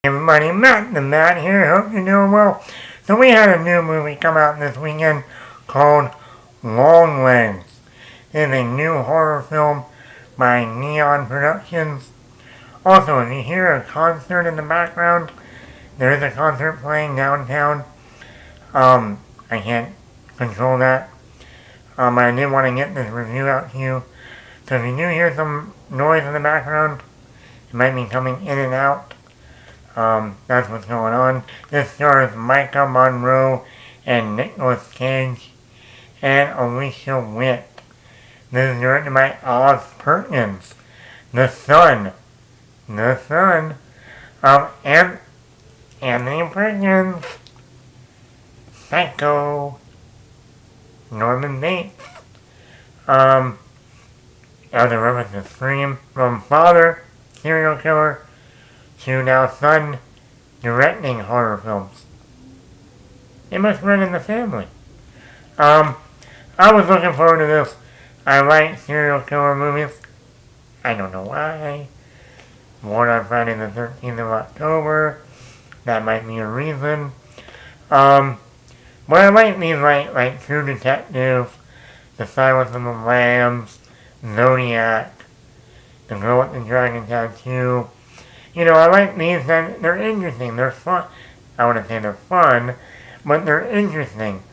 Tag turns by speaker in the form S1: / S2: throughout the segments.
S1: Everybody, Matt here. Hope you're doing well. So we had a new movie come out this weekend called Longlegs. It's a new horror film by Neon Productions. Also, if you hear a concert in the background, there is a concert playing downtown. I can't control that. I did want to get this review out to you. So if you do hear some noise in the background, it might be coming in and out. That's what's going on. This stars Maika Monroe and Nicolas Cage and Alicia Witt. This is directed by Oz Perkins, the son of Anthony Perkins, Psycho, Norman Bates. As a reference to Scream, from father, serial killer, to now son, directing horror films. It must run in the family. I was looking forward to this. I like serial killer movies. I don't know why. Born on Friday the 13th of October. That might be a reason. But I like these like True Detective, The Silence of the Lambs, Zodiac, The Girl with the Dragon Tattoo. You know, I like these, and they're interesting, they're fun. I wouldn't say they're fun, but they're interesting.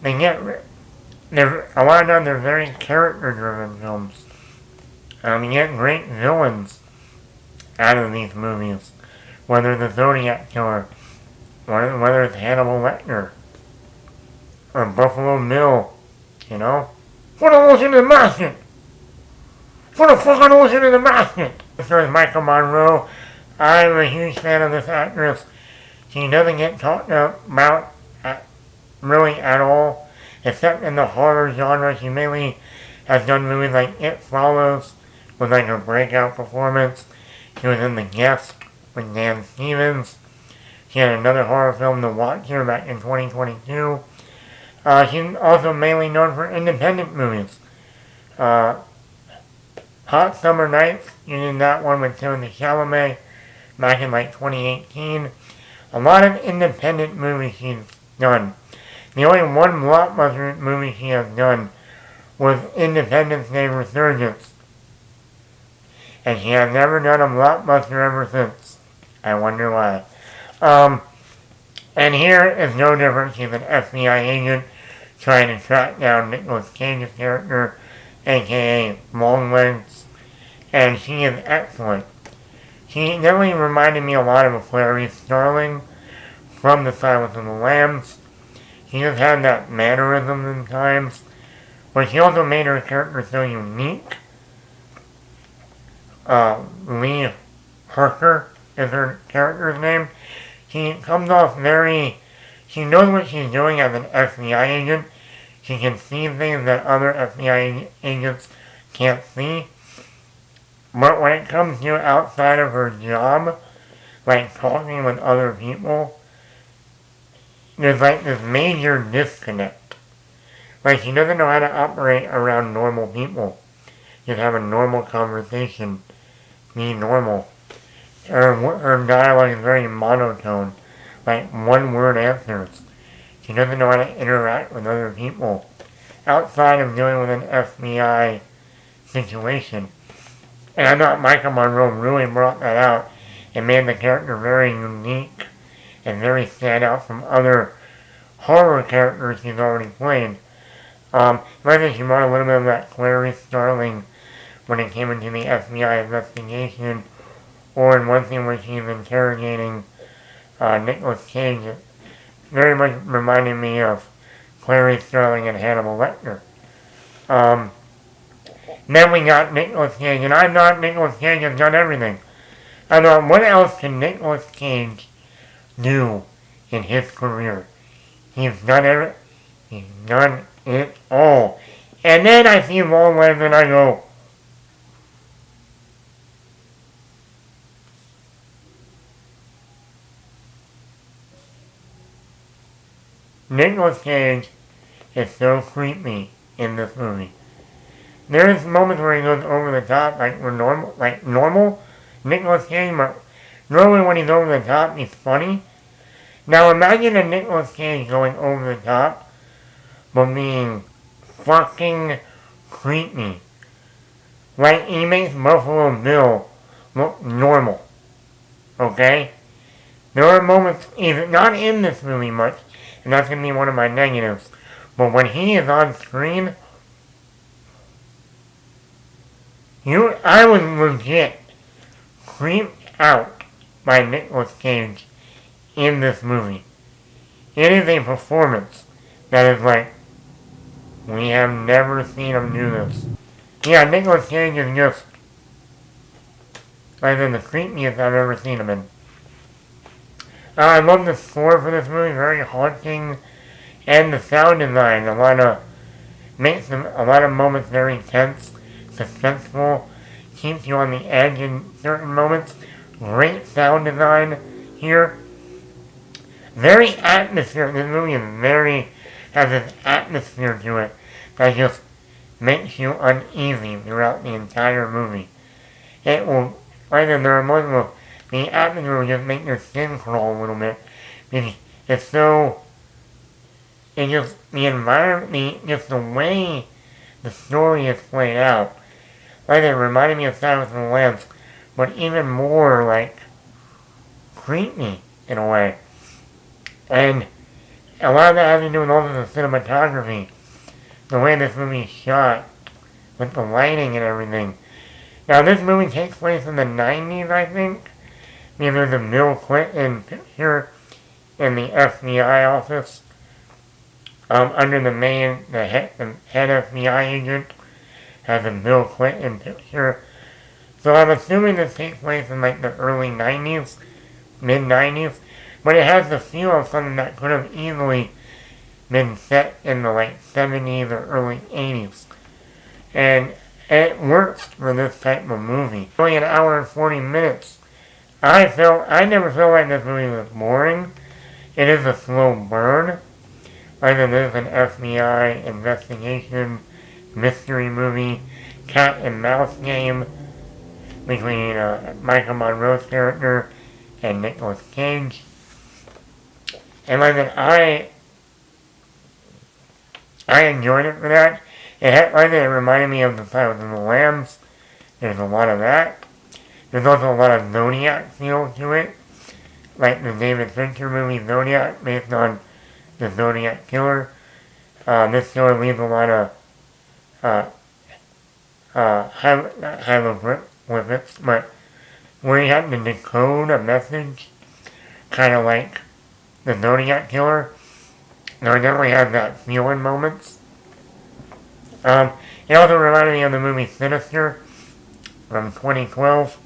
S1: A lot of times they're very character-driven films. You get great villains out of these movies. Whether the Zodiac Killer, whether it's Hannibal Lecter, or Buffalo Bill, you know? Put a lotion in the basket! Put a fucking lotion in the basket! This is Maika Monroe. I'm a huge fan of this actress. She doesn't get talked about really at all, except in the horror genre. She mainly has done movies like It Follows, with like her breakout performance. She was in The Guest with Dan Stevens. She had another horror film, The Watcher, back in 2022. She's also mainly known for independent movies. Hot Summer Nights, you did that one with Timothée Chalamet back in like 2018. A lot of independent movies she's done. The only one blockbuster movie she has done was Independence Day Resurgence. And she has never done a blockbuster ever since. I wonder why. And here is no different. She's an FBI agent trying to track down Nicolas Cage's character, aka Longlegs. And she is excellent. She definitely reminded me a lot of Clarice Starling from The Silence of the Lambs. She just had that mannerism in times, but she also made her character so unique. Lee Herker is her character's name. She comes off she knows what she's doing as an FBI agent. She can see things that other FBI agents can't see. But when it comes to outside of her job, like talking with other people, there's like this major disconnect. Like she doesn't know how to operate around normal people. Just have a normal conversation. Be normal. Her dialogue is very monotone. Like one word answers. She doesn't know how to interact with other people. Outside of dealing with an FBI situation. And I thought Maika Monroe really brought that out and made the character very unique and very stand out from other horror characters she's already played. I think she brought a little bit of that Clarice Starling when it came into the FBI investigation, or in one scene where she's interrogating Nicolas Cage. It very much reminded me of Clarice Starling and Hannibal Lecter. Then we got Nicolas Cage, and I thought Nicolas Cage has done everything. I thought, what else can Nicolas Cage do in his career? He's done it all. And then I see Longlegs and I go, Nicolas Cage is so creepy in this movie. There's moments where he goes over the top, like normal Nicolas Cage, but Normally when he's over the top, he's funny. Now imagine a Nicolas Cage going over the top, but being fucking creepy. Like, he makes Buffalo Bill look normal. Okay? There are moments, even not in this movie much, and that's going to be one of my negatives, but when he is on screen, I was legit creeped out by Nicolas Cage in this movie. It is a performance that is like, we have never seen him do this. Yeah, Nicolas Cage is just like the creepiest I've ever seen him in. I love the score for this movie, very haunting, and the sound design. Makes a lot of moments very tense, suspenseful, keeps you on the edge in certain moments. Great sound design here. Very atmospheric. This movie has this atmosphere to it that just makes you uneasy throughout the entire movie. There are moments where the atmosphere will just make your skin crawl a little bit. Because it's so, the environment, just the way the story is played out. Like it reminded me of Silence of the Lambs, but even more like creepy in a way. And a lot of that has to do with also the cinematography. The way this movie is shot, with the lighting and everything. Now this movie takes place in the 90s, I think. Because there's a Bill Clinton picture in the FBI office. Under the head FBI agent has a Bill Clinton picture. So I'm assuming this takes place in like the early 90s, mid-90s. But it has the feel of something that could have easily been set in the like 70s or early 80s. And it works for this type of movie. Only an hour and 40 minutes. I never felt like this movie was boring. It is a slow burn. Like it is an FBI investigation mystery movie, cat and mouse game between Maika Monroe's character and Nicolas Cage. And like I enjoyed it for that. It reminded me of the Silence of the Lambs. There's a lot of that. There's also a lot of Zodiac feel to it. Like the David Fincher movie Zodiac, based on the Zodiac Killer. This killer leaves a lot of hieroglyphics, but where you have to decode a message, kind of like the Zodiac Killer. No, it definitely has that feel in moments. It also reminded me of the movie Sinister from 2012,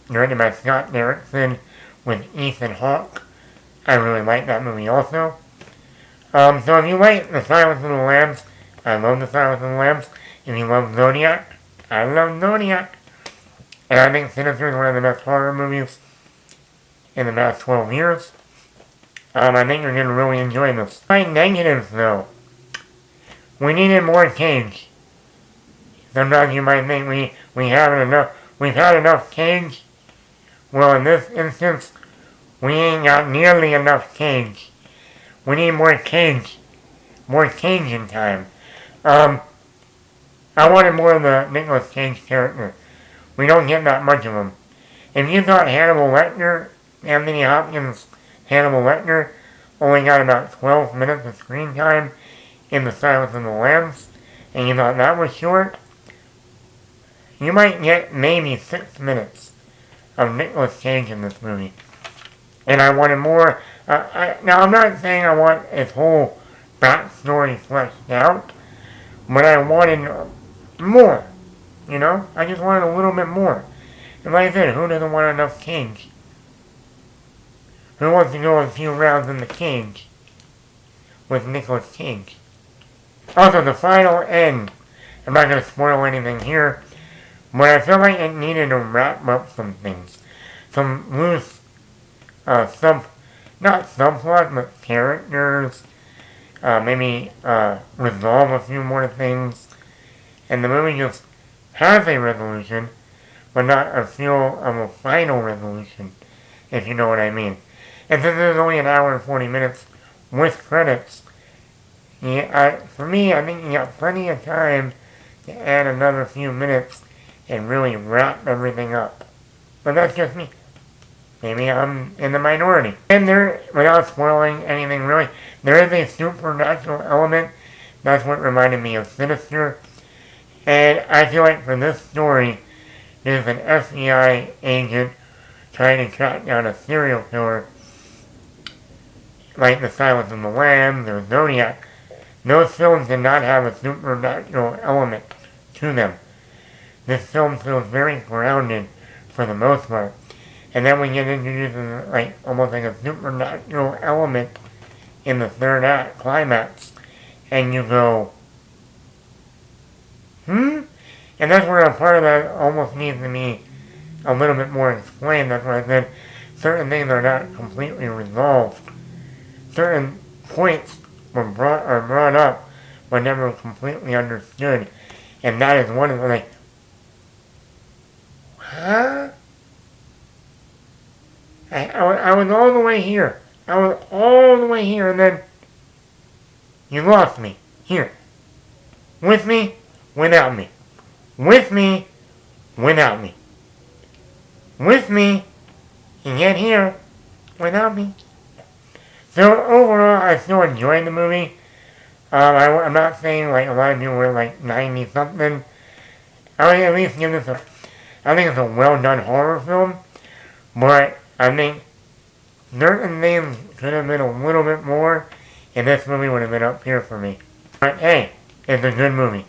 S1: directed by Scott Derrickson with Ethan Hawke. I really like that movie also. So if you like The Silence of the Lambs, I love The Silence of the Lambs. If you love Zodiac, I love Zodiac. And I think Sinister is one of the best horror movies in the past 12 years. I think you're going to really enjoy this. My negatives, though. We needed more Cage. Sometimes you might think we've had enough Cage. Well, in this instance, we ain't got nearly enough Cage. We need more Cage. More Cajun time. I wanted more of the Nicolas Cage character. We don't get that much of him. If you thought Anthony Hopkins' Hannibal Lecter only got about 12 minutes of screen time in The Silence of the Lambs, and you thought that was short, you might get maybe 6 minutes of Nicolas Cage in this movie. And I wanted more. Now, I'm not saying I want his whole backstory fleshed out, but I wanted more. You know? I just wanted a little bit more. And like I said, who doesn't want enough Cage? Who wants to go a few rounds in the cage with Nicolas Cage? Also, the final end. I'm not going to spoil anything here, but I feel like it needed to wrap up some things. Some loose, not subplots, but characters. Maybe resolve a few more things. And the movie just has a resolution, but not a feel of a final resolution, if you know what I mean. And since it was only an hour and 40 minutes with credits, for me, I think you got plenty of time to add another few minutes and really wrap everything up. But that's just me. Maybe I'm in the minority. And there, without spoiling anything really, there is a supernatural element. That's what reminded me of Sinister. And I feel like for this story, there's an FBI agent trying to track down a serial killer, like The Silence of the Lambs or Zodiac. Those films did not have a supernatural element to them. This film feels very grounded for the most part. And then we get introduced like almost like a supernatural element in the third act climax. And you go, And that's where a part of that almost needs to be a little bit more explained. That's why I said certain things are not completely resolved. Certain points are brought up but never completely understood. And that is one of the like, huh? I was all the way here. I was all the way here, and then you lost me. Here. With me, without me. With me, without me. With me, and yet here, without me. So overall, I still enjoyed the movie. I'm not saying like a lot of people were like 90 something. I would at least give this I think it's a well done horror film, but I think certain things could have been a little bit more, and this movie would have been up here for me. But hey, it's a good movie.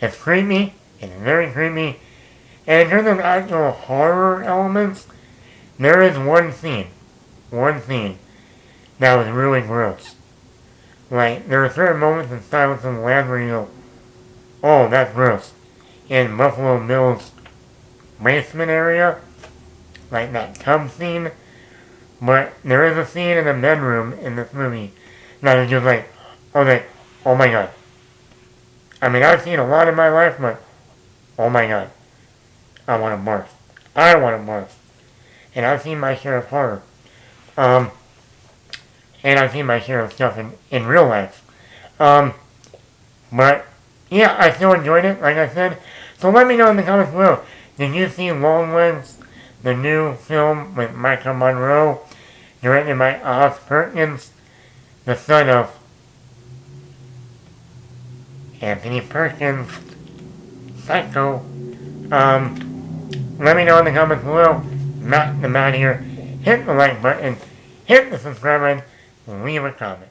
S1: It's creepy, it's very creepy, and in terms of actual horror elements, there is one scene that was really gross. Like, there are certain moments in Silence of the Lambs where you go, oh, that's gross. In Buffalo Bill's basement area, like that tub scene. But there is a scene in the bedroom in this movie that is just like, oh my god. I mean, I've seen a lot in my life, but oh my god. I want to barf. And I've seen my share of horror. And I've seen my share of stuff in real life. But, yeah, I still enjoyed it, like I said. So let me know in the comments below. Did you see Longlegs, the new film with Maika Monroe, directed by Oz Perkins, the son of Anthony Perkins, Psycho? Let me know in the comments below. Matt the Man here. Hit the like button, hit the subscribe button, leave a comment.